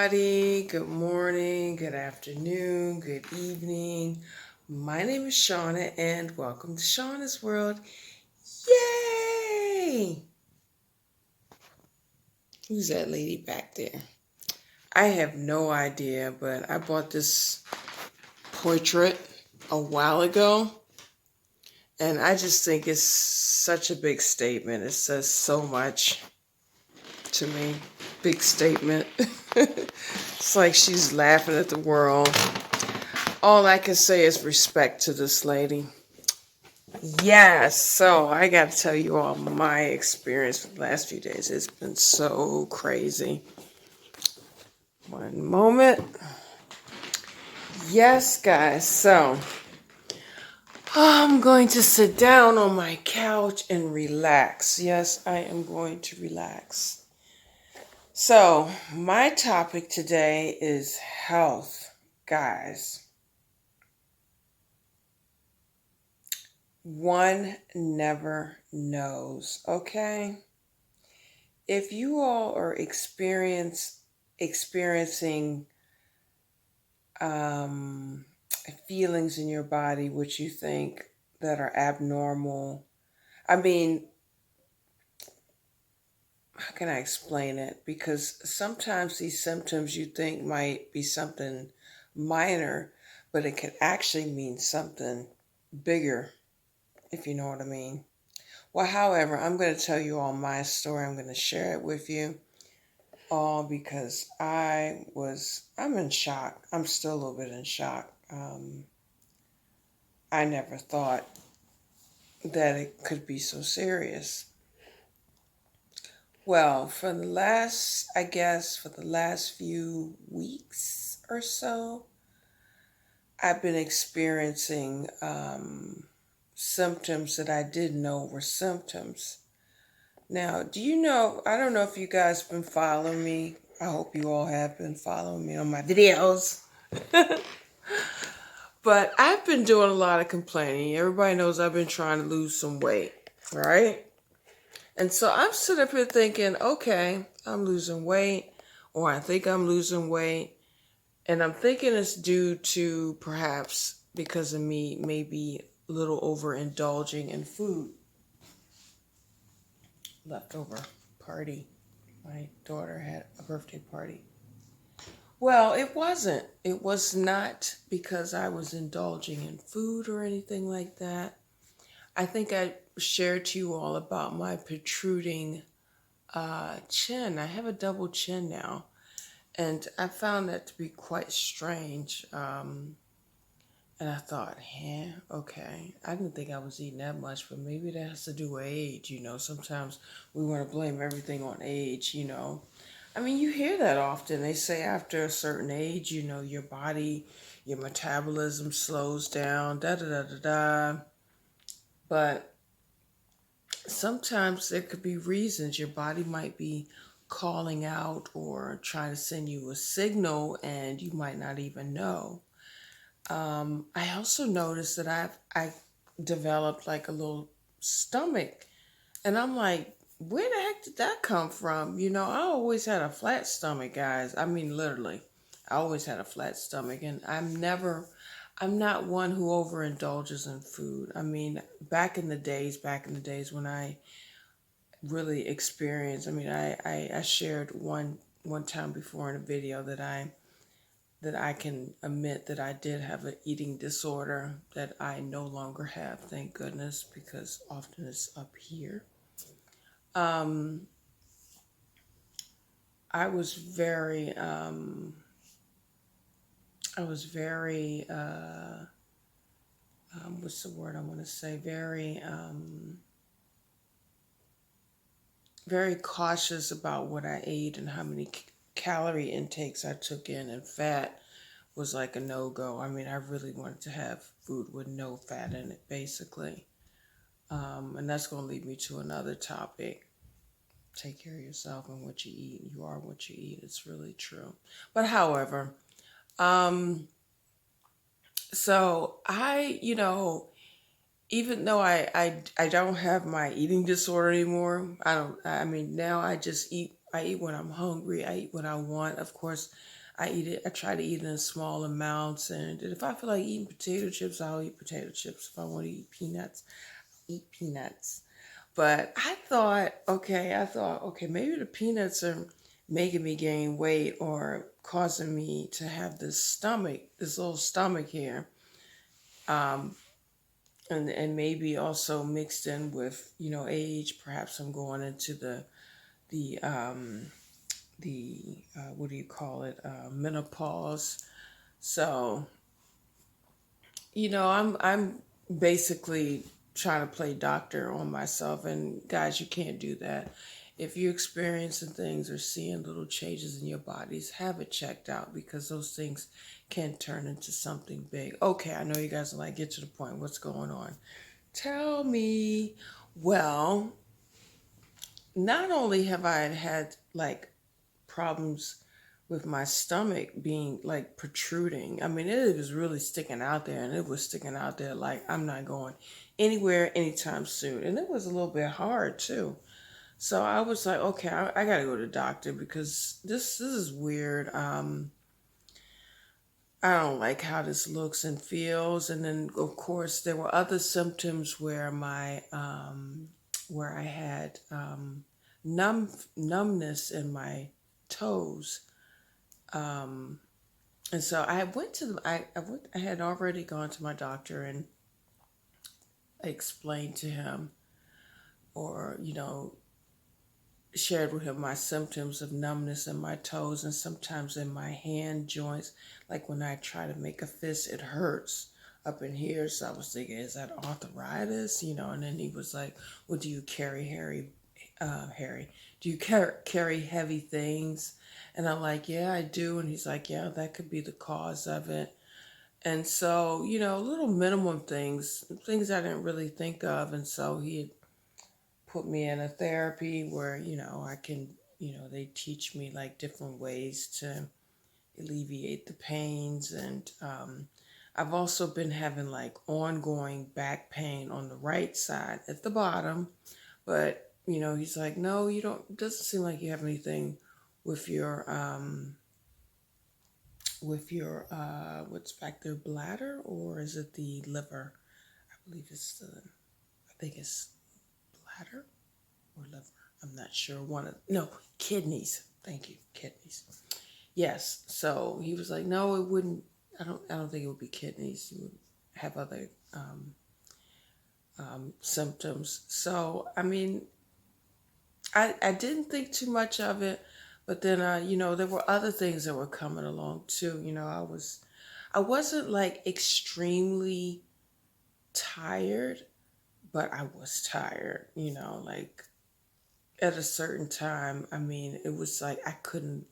everybody. Good morning, good afternoon, good evening. My name is Shauna, and welcome to Shauna's World. Yay! Who's that lady back there? I have no idea, but I bought this portrait a while ago, and I just think it's such a big statement. It says so much to me. Big statement. It's like she's laughing at the world. All I can say is respect to this lady. Yes, so I got to tell you all my experience for the last few days. It's been so crazy. One moment. Yes, guys, so I'm going to sit down on my couch and relax. Yes, I am going to relax. So, my topic today is health, guys. One never knows, okay? If you all are experiencing feelings in your body which you think that are abnormal, I mean, how can I explain it? Because sometimes these symptoms you think might be something minor, but it can actually mean something bigger, if you know what I mean. Well, however, I'm going to tell you all my story. I'm going to share it with you all because I'm in shock. I'm still a little bit in shock. I never thought that it could be so serious. Well, for the last few weeks or so, I've been experiencing symptoms that I didn't know were symptoms. Now, I don't know if you guys been following me. I hope you all have been following me on my videos. But I've been doing a lot of complaining. Everybody knows I've been trying to lose some weight, right? And so I'm sitting up here thinking, okay, I'm losing weight, or I think I'm losing weight. And I'm thinking it's due to perhaps because of me maybe a little overindulging in food. Leftover party. My daughter had a birthday party. Well, it wasn't. It was not because I was indulging in food or anything like that. I think I shared to you all about my protruding chin. I have a double chin now. And I found that to be quite strange. And I thought, okay. I didn't think I was eating that much, but maybe that has to do with age. Sometimes we want to blame everything on age. I mean, you hear that often. They say after a certain age, your body, your metabolism slows down, da da da da da. But sometimes there could be reasons your body might be calling out or trying to send you a signal, and you might not even know. I also noticed that I developed like a little stomach, and I'm like, where the heck did that come from? I always had a flat stomach, guys. I mean, literally, I always had a flat stomach, and I'm not one who overindulges in food. I mean, back in the days when I really experienced, I mean, I shared one time before in a video that I can admit that I did have an eating disorder that I no longer have, thank goodness, because often it's up here. Um, I was very, what's the word I want to say? Very cautious about what I ate and how many calorie intakes I took in, and fat was like a no-go. I mean, I really wanted to have food with no fat in it, basically. And that's going to lead me to another topic. Take care of yourself and what you eat. You are what you eat. It's really true. But however, um, so even though I don't have my eating disorder anymore, I mean, now I just eat, I eat when I'm hungry. I eat what I want. Of course, I eat it. I try to eat it in small amounts. And if I feel like eating potato chips, I'll eat potato chips. If I want to eat peanuts, I'll eat peanuts. But I thought, okay, maybe the peanuts are making me gain weight or causing me to have this little stomach here. Um, and maybe also mixed in with, age. Perhaps I'm going into the what do you call it, menopause. So I'm basically trying to play doctor on myself, and guys, you can't do that. If you're experiencing things or seeing little changes in your bodies, have it checked out, because those things can turn into something big. Okay, I know you guys are like, get to the point. What's going on? Tell me. Well, not only have I had like problems with my stomach being like protruding. I mean, it was really sticking out there, and it was sticking out there like I'm not going anywhere anytime soon. And it was a little bit hard too. So I was like, okay, I got to go to the doctor, because this is weird. I don't like how this looks and feels. And then of course there were other symptoms where where I had numbness in my toes. Um, and so I went to the, I had already gone to my doctor and explained to him, or, shared with him my symptoms of numbness in my toes and sometimes in my hand joints. Like when I try to make a fist, it hurts up in here. So I was thinking, is that arthritis? And then he was like, well, do you carry Harry, do you carry heavy things? And I'm like, yeah, I do. And he's like, yeah, that could be the cause of it. And so, little minimum things I didn't really think of. And so he had put me in a therapy where, I can, they teach me like different ways to alleviate the pains. And I've also been having like ongoing back pain on the right side at the bottom. But, he's like, no, you don't, it doesn't seem like you have anything with your what's back there, bladder, or is it the liver? I think it's bladder or liver. I'm not sure. No, kidneys. Thank you, kidneys. Yes. So he was like, no, it wouldn't. I don't think it would be kidneys. You would have other symptoms. So I mean, I didn't think too much of it, but then there were other things that were coming along too. I wasn't like extremely tired, but I was tired. Like at a certain time. I mean, it was like I couldn't.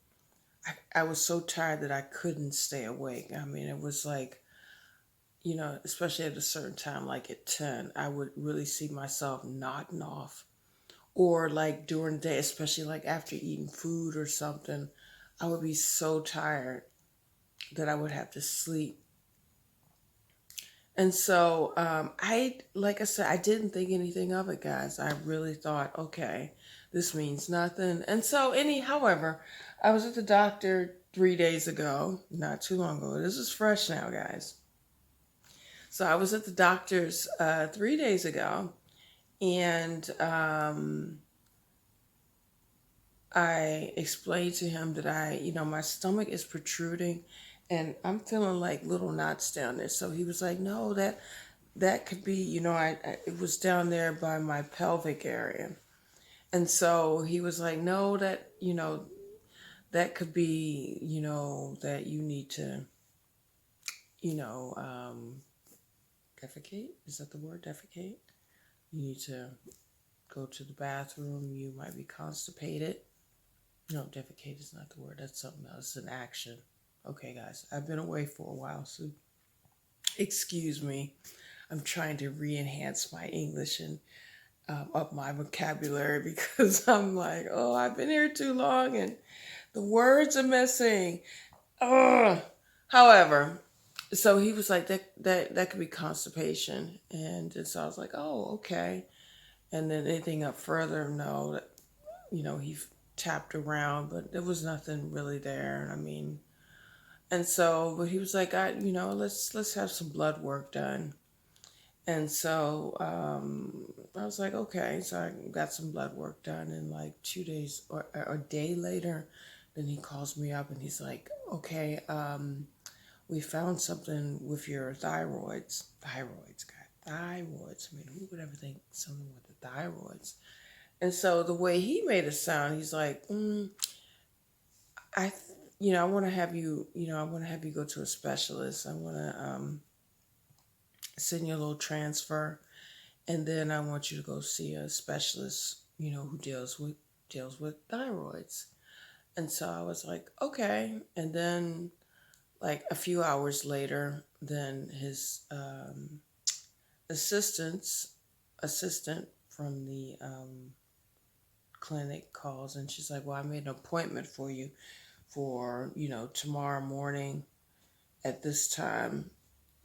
I was so tired that I couldn't stay awake. I mean, it was like, especially at a certain time, like at 10, I would really see myself nodding off. Or like during the day, especially like after eating food or something, I would be so tired that I would have to sleep. And so like I said, I didn't think anything of it, guys. I really thought, okay, this means nothing. And so, however, I was at the doctor 3 days ago, not too long ago. This is fresh now, guys. So I was at the doctor's 3 days ago, and I explained to him that my stomach is protruding and I'm feeling like little knots down there. So he was like, no, that could be, it was down there by my pelvic area. And so he was like, no, that could be, that you need to, you know, um, defecate. Is that the word, defecate? You need to go to the bathroom. You might be constipated. No, defecate is not the word. That's something else. It's an action. Okay, guys, I've been away for a while, so excuse me. I'm trying to re-enhance my English and up my vocabulary because I'm like, oh, I've been here too long and the words are missing. Ugh. However, so he was like, that could be constipation, and so I was like, oh, okay. And then anything up further, no, he tapped around, but there was nothing really there. I mean, and so, but he was like, let's have some blood work done. And so I was like, okay. So I got some blood work done, and like 2 days or a day later, then he calls me up and he's like, okay, we found something with your thyroids. Thyroids, God, thyroids. I mean, who would ever think something with the thyroids? And so the way he made it sound, he's like, I, I want to have you, I want to have you go to a specialist. I want to send you a little transfer, and then I want you to go see a specialist, who deals with thyroids. And so I was like, okay. And then like a few hours later, then his assistants assistant from the clinic calls, and she's like, well, I made an appointment for you for tomorrow morning at this time,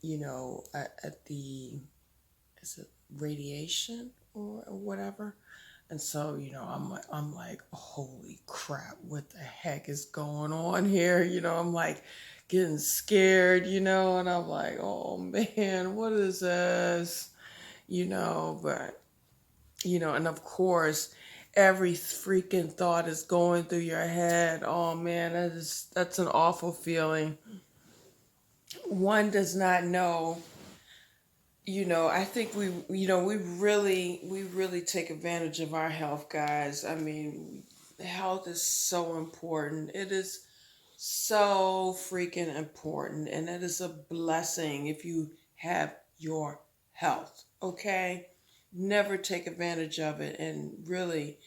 at the, is it radiation or whatever. And so, I'm like, holy crap, what the heck is going on here? I'm like getting scared, and I'm like, oh man, what is this? But, and of course, every freaking thought is going through your head. Oh man, that's an awful feeling. One does not know. I think we really take advantage of our health, guys. I mean, health is so important. It is so freaking important, and it is a blessing if you have your health. Okay, never take advantage of it, and really,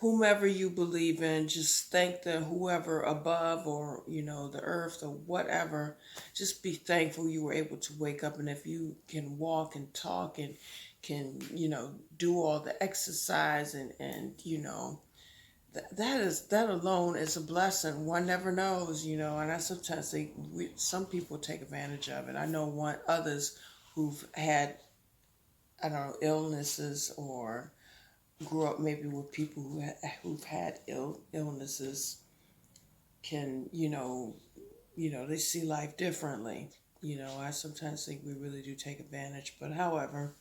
whomever you believe in, just thank the whoever above, or the earth or whatever. Just be thankful you were able to wake up, and if you can walk and talk and can do all the exercise, and that alone is a blessing. One never knows, and I sometimes think some people take advantage of it. I know others who've had, I don't know, illnesses, or grew up maybe with people who've had illnesses, can they see life differently. I sometimes think we really do take advantage, but however,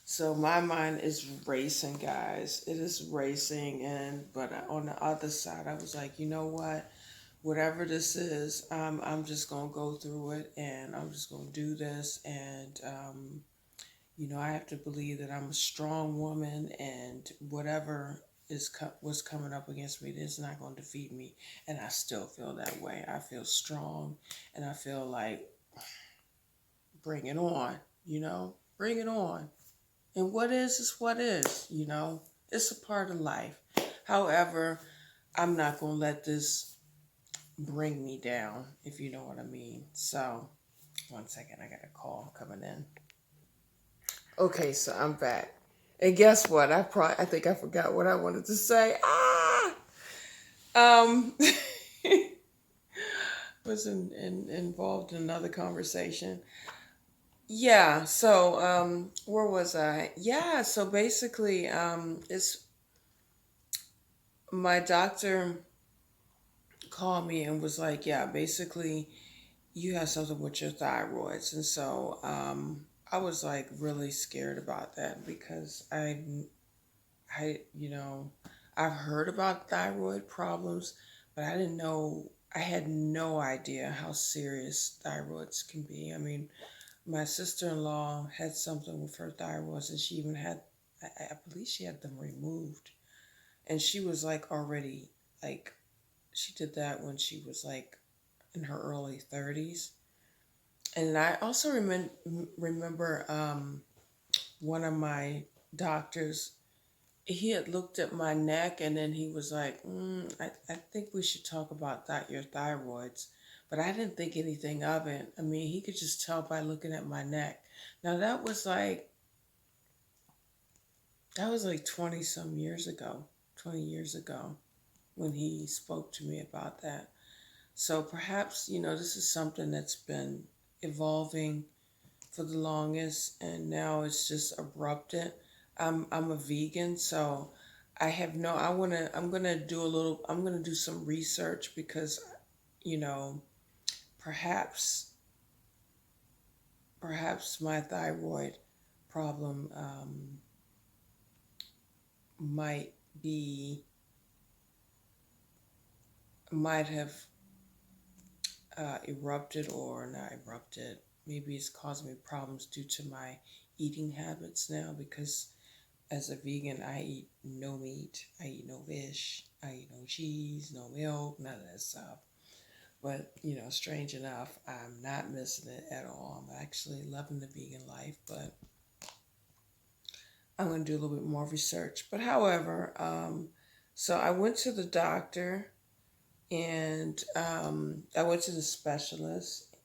so my mind is racing, guys. It is racing, but on the other side, I was like, you know what? Whatever this is, I'm just gonna go through it, and I'm just gonna do this, and I have to believe that I'm a strong woman, and whatever was coming up against me, it's not going to defeat me. And I still feel that way. I feel strong, and I feel like, bring it on, bring it on. And what is what is. It's a part of life. However, I'm not going to let this bring me down, if you know what I mean. So, one second, I got a call coming in. Okay, so I'm back. And guess what? I think I forgot what I wanted to say. Um, was involved in another conversation. Yeah, so where was I? Yeah, so basically, it's my doctor called me and was like, yeah, basically, you have something with your thyroids. And so I was like really scared about that, because I, I've heard about thyroid problems, but I didn't know, I had no idea how serious thyroids can be. I mean, my sister-in-law had something with her thyroids, and she even had, I believe she had them removed. And she was like already, like, she did that when she was like in her early 30s. And I also remember one of my doctors, he had looked at my neck, and then he was like, I think we should talk about that, your thyroids. But I didn't think anything of it. I mean, he could just tell by looking at my neck. Now that was like 20 some years ago, 20 years ago, when he spoke to me about that. So perhaps, this is something that's been evolving for the longest, and now it's just erupted. I'm a vegan, so I have no, I'm gonna do some research because, you know, perhaps, perhaps my thyroid problem might be, might have erupted or not erupted. Maybe it's causing me problems due to my eating habits now because as a vegan, I eat no meat, I eat no fish, I eat no cheese, no milk, none of that stuff. But, strange enough, I'm not missing it at all. I'm actually loving the vegan life, but I'm going to do a little bit more research. But however, so I went to the doctor and I went to the specialist.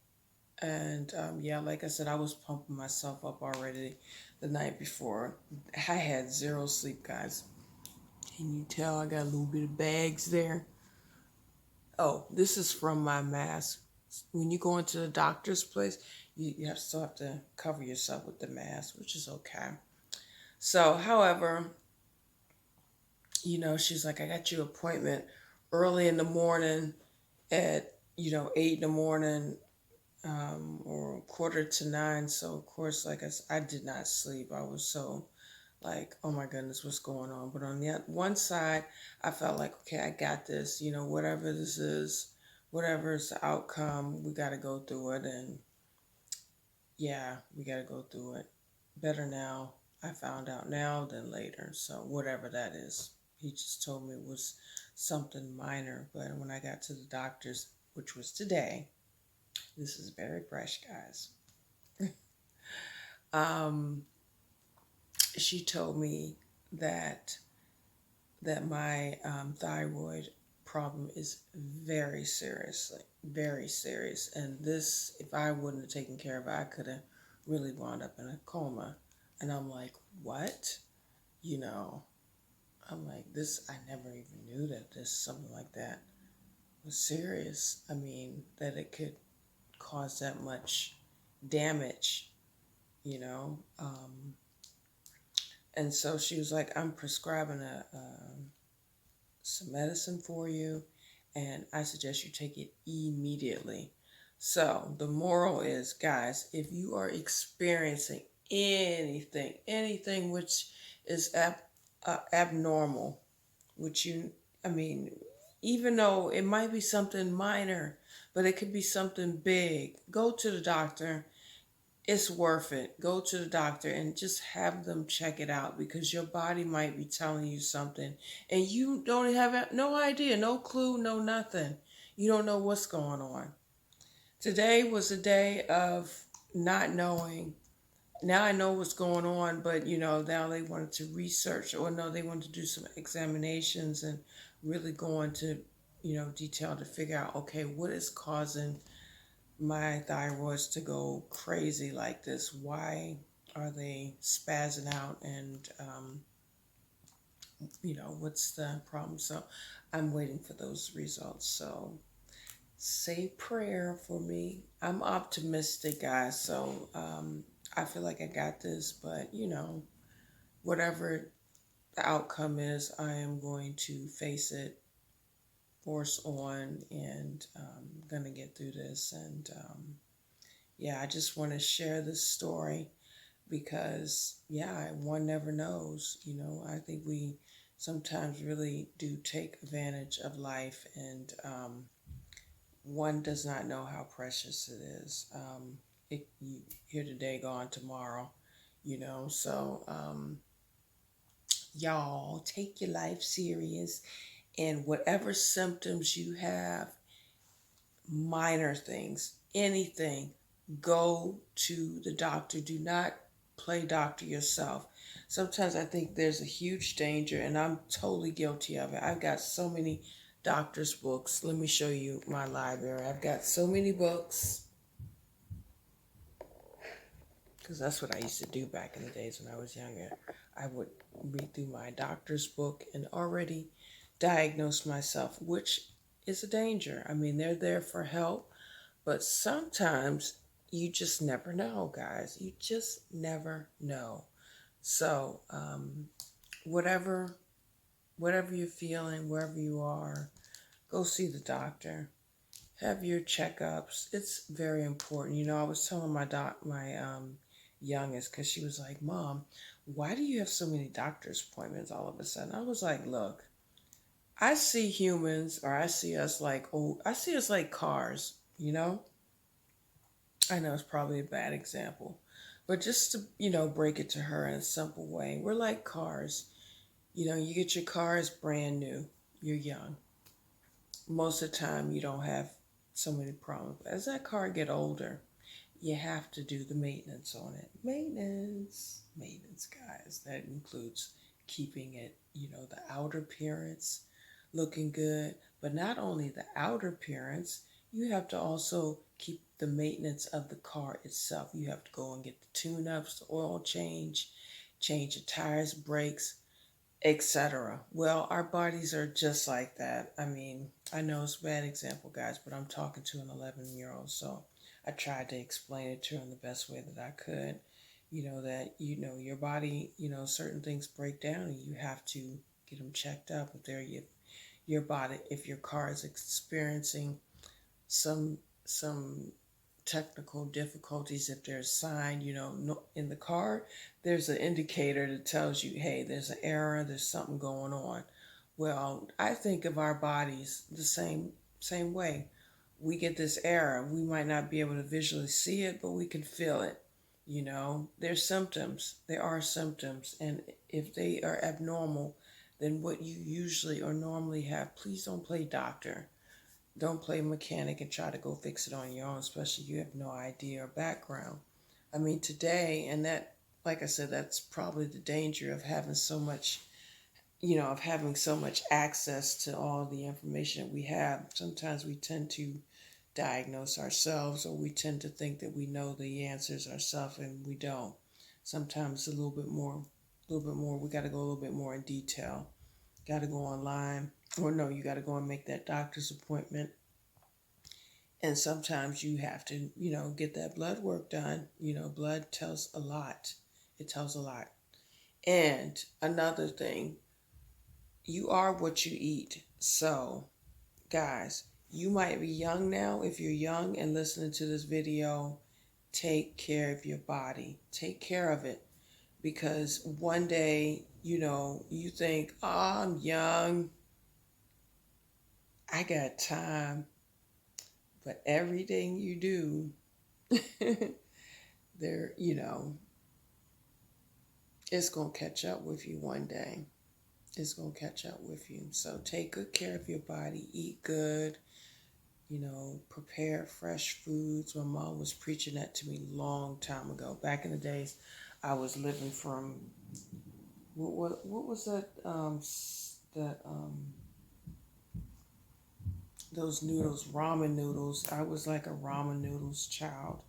And yeah, like I said, I was pumping myself up already the night before. I had zero sleep, guys. Can you tell I got a little bit of bags there? Oh, this is from my mask. When you go into the doctor's place, you still have to cover yourself with the mask, which is okay. So, however, she's like, I got you an appointment early in the morning at, 8 in the morning or quarter to 9. So, of course, like I did not sleep. I was so like, oh my goodness, what's going on? But on the one side, I felt like, okay, I got this. Whatever this is, whatever is the outcome, we got to go through it. And yeah, we got to go through it. Better now. I found out now than later. So whatever that is, he just told me it was something minor. But when I got to the doctor's, which was today, this is very fresh, guys. Um, she told me that my thyroid problem is very serious. And this, if I wouldn't have taken care of it, I could have really wound up in a coma. And I'm like, what? You know, I'm like, this, I never even knew that this, something like that was serious. I mean, that it could cause that much damage, you know? And so she was like, I'm prescribing some medicine for you, and I suggest you take it immediately. So the moral is, guys, if you are experiencing anything which is abnormal, which I mean, even though it might be something minor, but it could be something big, go to the doctor. It's worth it. Go to the doctor and just have them check it out because your body might be telling you something and you don't have no idea, no clue, no nothing. You don't know what's going on. Today was a day of not knowing. Now I know what's going on, but now they wanted to research, or no, they wanted to do some examinations and really go into, detail to figure out, okay, what is causing my thyroids to go crazy like this? Why are they spazzing out? And, what's the problem? So I'm waiting for those results. So say prayer for me. I'm optimistic, guys. So I feel like I got this, but, whatever the outcome is, I am going to face it force on and gonna get through this. And yeah, I just want to share this story because, yeah, one never knows. I think we sometimes really do take advantage of life, and one does not know how precious it is. You here today, gone tomorrow, so y'all take your life serious, and whatever symptoms you have, minor things, anything, go to the doctor. Do not play doctor yourself. Sometimes I think there's a huge danger, and I'm totally guilty of it. I've got so many doctor's books. Let me show you my library. I've got so many books because that's what I used to do back in the days when I was younger. I would read through my doctor's book and already diagnose myself, which is a danger. I mean, they're there for help, but sometimes you just never know, guys. You just never know. So, whatever whatever you're feeling, wherever you are, go see the doctor. Have your checkups. It's very important. I was telling my youngest, because she was like, "Mom, why do you have so many doctor's appointments all of a sudden?" I was like, "Look, I see humans, or I see us like cars. I know it's probably a bad example, but just to break it to her in a simple way, we're like cars. You get your car, it's brand new. You're young. Most of the time, you don't have so many problems. But as that car get older, you have to do the maintenance on it. Maintenance, guys. That includes keeping it, the outer appearance looking good, but not only the outer appearance, you have to also keep the maintenance of the car itself. You have to go and get the tune-ups, the oil change the tires, brakes, etc. Well, our bodies are just like that. I mean, I know it's a bad example, guys, but I'm talking to an 11-year-old, so I tried to explain it to her in the best way that I could. That your body, certain things break down, and you have to get them checked up. Your body, if your car is experiencing some technical difficulties, if there's a sign, in the car, there's an indicator that tells you, hey, there's an error, there's something going on. Well, I think of our bodies the same way. We get this error. We might not be able to visually see it, but we can feel it. There's symptoms. There are symptoms, and if they are abnormal, then what you usually or normally have, please don't play doctor. Don't play mechanic and try to go fix it on your own, especially if you have no idea or background. I mean, today, and that, like I said, that's probably the danger of having so much, of having so much access to all the information that we have. Sometimes we tend to diagnose ourselves, or we tend to think that we know the answers ourselves, and we don't. Sometimes a little bit more. We got to go a little bit more in detail. Got to go online, or no, you got to go and make that doctor's appointment. And sometimes you have to, get that blood work done. Blood tells a lot. It tells a lot. And another thing, you are what you eat. So, guys, you might be young now. If you're young and listening to this video, take care of your body. Take care of it. Because one day, you think, oh, I'm young. I got time. But everything you do, there, it's going to catch up with you one day. It's going to catch up with you. So take good care of your body. Eat good. Prepare fresh foods. My mom was preaching that to me a long time ago. Back in the days, I was living from, what was that, those noodles, ramen noodles. I was like a ramen noodles child.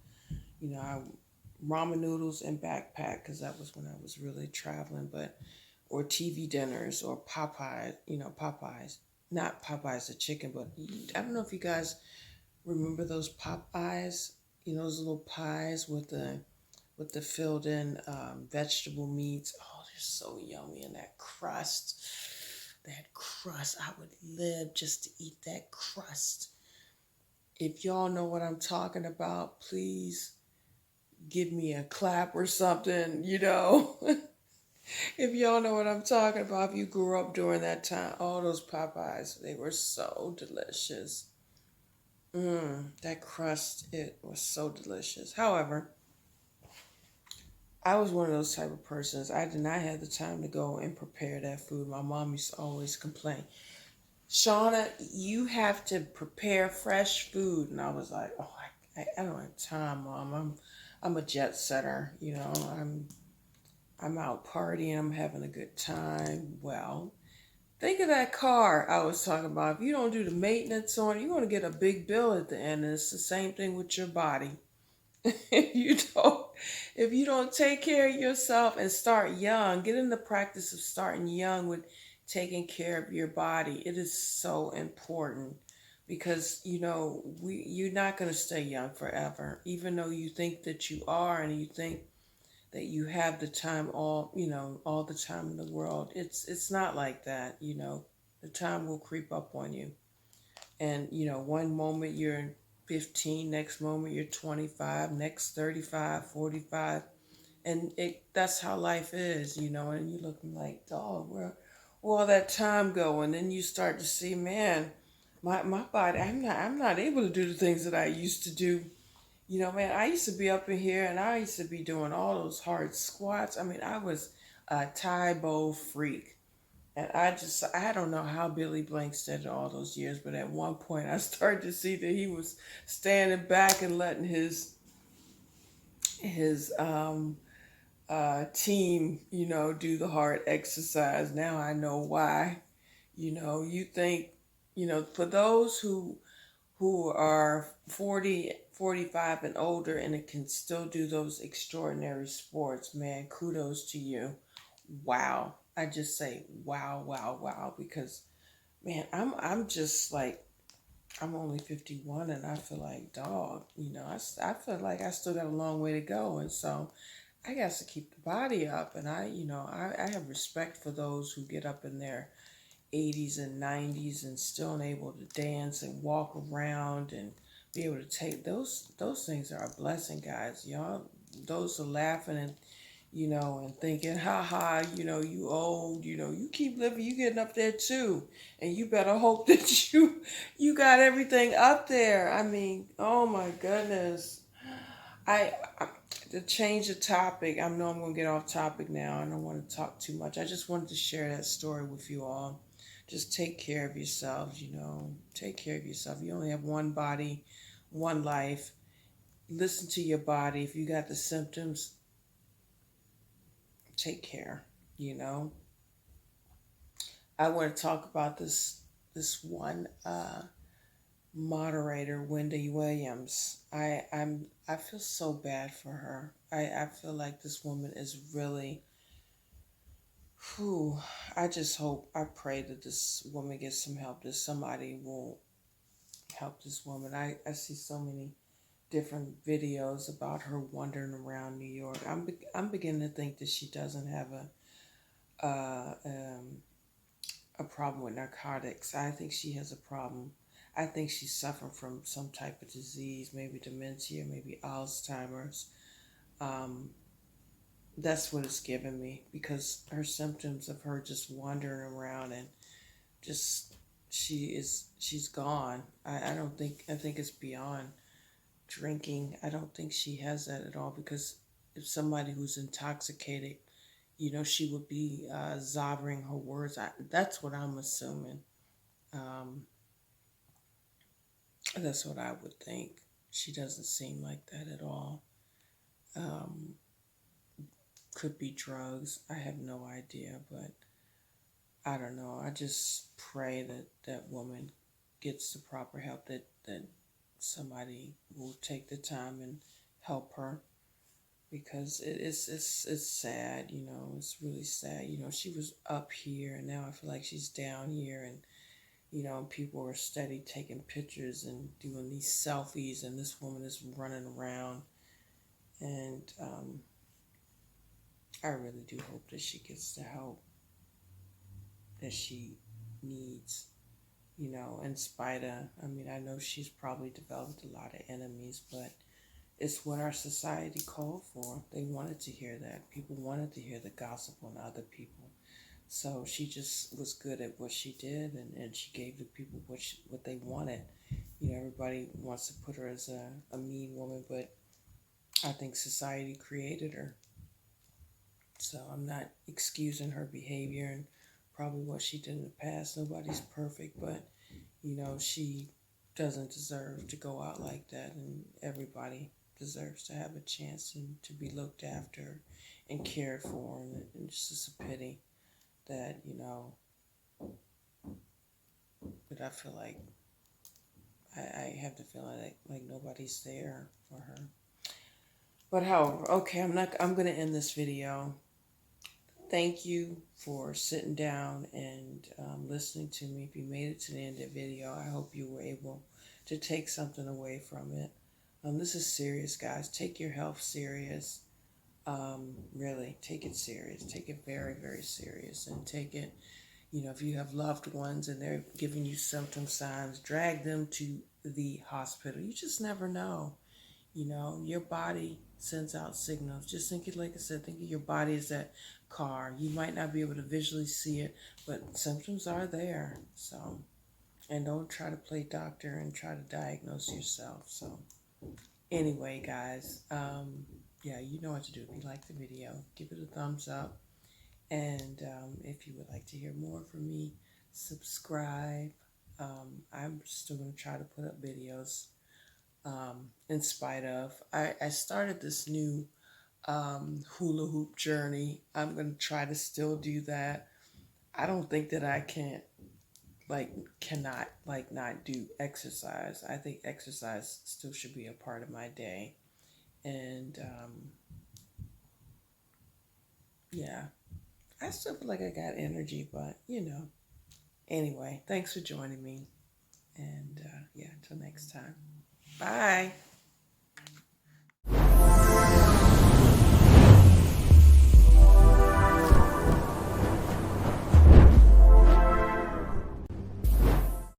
Ramen noodles and backpack, because that was when I was really traveling. But or TV dinners or Popeye, Popeyes, not Popeyes the chicken, but I don't know if you guys remember those Popeyes. Those little pies with the filled in vegetable meats. Oh, they're so yummy, and that crust. That crust, I would live just to eat that crust. If y'all know what I'm talking about, please give me a clap or something, If y'all know what I'm talking about, if you grew up during that time, all those Popeyes, they were so delicious. That crust, it was so delicious. However, I was one of those type of persons. I did not have the time to go and prepare that food. My mom used to always complain, Shauna, you have to prepare fresh food. And I was like, oh, I don't have time, Mom. I'm a jet setter. I'm out partying. I'm having a good time. Well, think of that car I was talking about. If you don't do the maintenance on it, you're going to get a big bill at the end. And it's the same thing with your body. if you don't if you don't take care of yourself and start young, get in the practice of starting young with taking care of your body. It is so important, because you're not going to stay young forever, even though you think that you are, and you think that you have the time all the time in the world. It's not like that. The time will creep up on you. And, one moment you're 15, next moment you're 25, next 35, 45. And that's how life is, and you're looking like, dog, where all that time go? And then you start to see, man, my body, I'm not able to do the things that I used to do. Man, I used to be up in here and I used to be doing all those hard squats. I mean, I was a Thai bowl freak. And I don't know how Billy Blanks did it all those years, but at one point I started to see that he was standing back and letting his team, do the hard exercise. Now I know why. You think, for those who are 40, 45 and older and it can still do those extraordinary sports, man, kudos to you. Wow. I just say wow, wow, wow, because man, I'm just like, I'm only 51 and I feel like, dog, I feel like I still got a long way to go. And so I got to keep the body up. And I have respect for those who get up in their 80s and 90s and still able to dance and walk around and be able to take those things are a blessing, guys. Y'all, those are laughing and thinking, ha ha, you old, you keep living, you getting up there too. And you better hope that you got everything up there. I mean, oh my goodness. I to change the topic, I know I'm gonna get off topic now. I don't want to talk too much. I just wanted to share that story with you all. Just take care of yourselves, take care of yourself. You only have one body, one life. Listen to your body. If you got the symptoms, take care, you know. I want to talk about this one moderator, Wendy Williams. I feel so bad for her. I feel like this woman is really whew, I pray that this woman gets some help, that somebody will help this woman. I see so many different videos about her wandering around New York. I'm beginning to think that she doesn't have uh, um, a problem with narcotics. I think she has a problem. I think she's suffering from some type of disease, maybe dementia, maybe Alzheimer's. Um, that's what it's given me because her symptoms of her just wandering around and just she's gone. I think it's beyond drinking. I don't think she has that at all because if somebody who's intoxicated, she would be zobbering her words. That's what I'm assuming. Um, that's what I would think. She doesn't seem like that at all. Um, could be drugs. I have no idea, but I don't know. I just pray that that woman gets the proper help, that somebody will take the time and help her because it's sad, it's really sad. She was up here and now I feel like she's down here and people are steady taking pictures and doing these selfies and this woman is running around and I really do hope that she gets the help that she needs, in spite of, I mean, I know she's probably developed a lot of enemies, but it's what our society called for. They wanted to hear that. People wanted to hear the gossip on other people. So she just was good at what she did, and she gave the people what they wanted. Everybody wants to put her as a mean woman, but I think society created her. So I'm not excusing her behavior and probably what she did in the past. Nobody's perfect, but she doesn't deserve to go out like that, and everybody deserves to have a chance and to be looked after and cared for. And it's just a pity that that I feel like I have the feeling like nobody's there for her. But however, okay, I'm gonna end this video. Thank you for sitting down and listening to me. If you made it to the end of the video, I hope you were able to take something away from it. This is serious, guys. Take your health serious. Really take it serious. Take it very, very serious, and take it, if you have loved ones and they're giving you symptom signs, drag them to the hospital. You just never know. Your body sends out signals. Just think it, like I said, think of your body as that car. You might not be able to visually see it, but symptoms are there. So, and don't try to play doctor and try to diagnose yourself. So, anyway, guys, yeah, you know what to do. If you like the video, give it a thumbs up. And if you would like to hear more from me, subscribe. I'm still going to try to put up videos in spite of. I started this new hula hoop journey. I'm going to try to still do that. I don't think that I cannot not do exercise. I think exercise still should be a part of my day. And yeah, I still feel like I got energy, but anyway, thanks for joining me. And yeah, until next time. Bye.